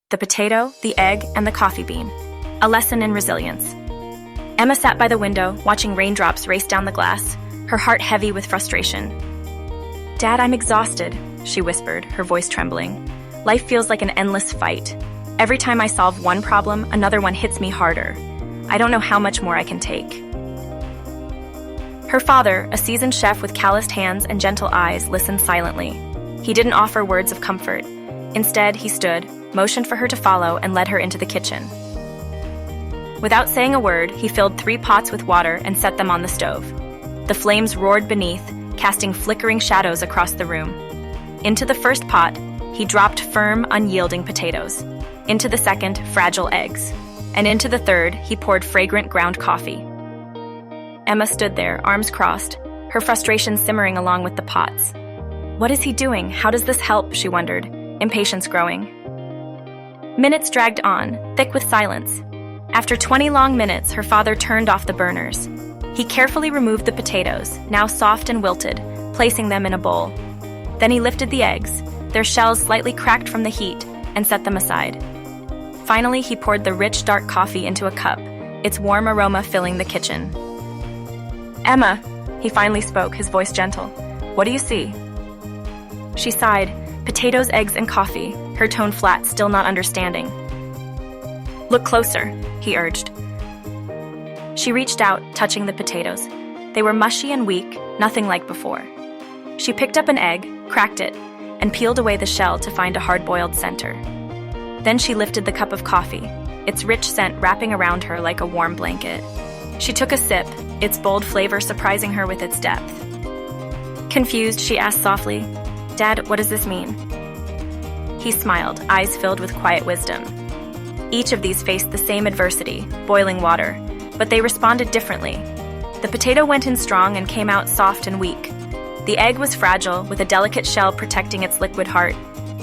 the potato, the egg, and the coffee bean. A lesson in resilience. Emma sat by the window, watching raindrops race down the glass, her heart heavy with frustration. "Dad, I'm exhausted," she whispered, her voice trembling. "Life feels like an endless fight. Every time I solve one problem, another one hits me harder. I don't know how much more I can take." Her father, a seasoned chef with calloused hands and gentle eyes, listened silently. He didn't offer words of comfort. Instead, he stood, motioned for her to follow, and led her into the kitchen. Without saying a word, he filled 3 pots with water and set them on the stove. The flames roared beneath, casting flickering shadows across the room. Into the first pot, he dropped firm, unyielding potatoes. Into the second, fragile eggs. And into the third, he poured fragrant ground coffee. Emma stood there, arms crossed, her frustration simmering along with the pots. What is he doing? How does this help? She wondered, impatience growing. Minutes dragged on, thick with silence. After 20 long minutes, her father turned off the burners. He carefully removed the potatoes, now soft and wilted, placing them in a bowl. Then he lifted the eggs, their shells slightly cracked from the heat, and set them aside. Finally, he poured the rich, dark coffee into a cup, its warm aroma filling the kitchen. "Emma," he finally spoke, his voice gentle. "What do you see?" She sighed, potatoes, eggs, and coffee, her tone flat, still not understanding. "Look closer," he urged. She reached out, touching the potatoes. They were mushy and weak, nothing like before. She picked up an egg, cracked it, and peeled away the shell to find a hard-boiled center. Then she lifted the cup of coffee, its rich scent wrapping around her like a warm blanket. She took a sip, its bold flavor surprising her with its depth. Confused, she asked softly, "Dad, what does this mean?" He smiled, eyes filled with quiet wisdom. Each of these faced the same adversity, boiling water, but they responded differently. The potato went in strong and came out soft and weak. The egg was fragile, with a delicate shell protecting its liquid heart,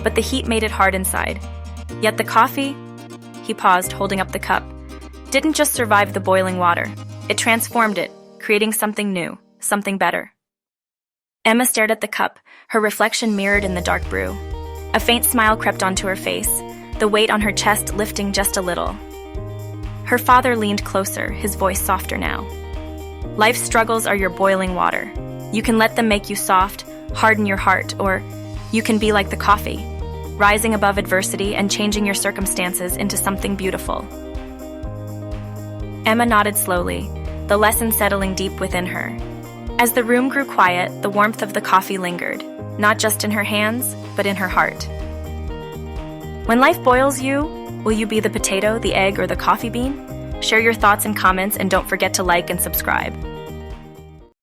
but the heat made it hard inside. Yet the coffee, he paused, holding up the cup, didn't just survive the boiling water. It transformed it, creating something new, something better. Emma stared at the cup, her reflection mirrored in the dark brew. A faint smile crept onto her face, the weight on her chest lifting just a little. Her father leaned closer, his voice softer now. "Life's struggles are your boiling water. You can let them make you soft, harden your heart, or you can be like the coffee, rising above adversity and changing your circumstances into something beautiful." Emma nodded slowly, the lesson settling deep within her. As the room grew quiet, the warmth of the coffee lingered, not just in her hands, but in her heart. When life boils you, will you be the potato, the egg, or the coffee bean? Share your thoughts and comments, and don't forget to like and subscribe.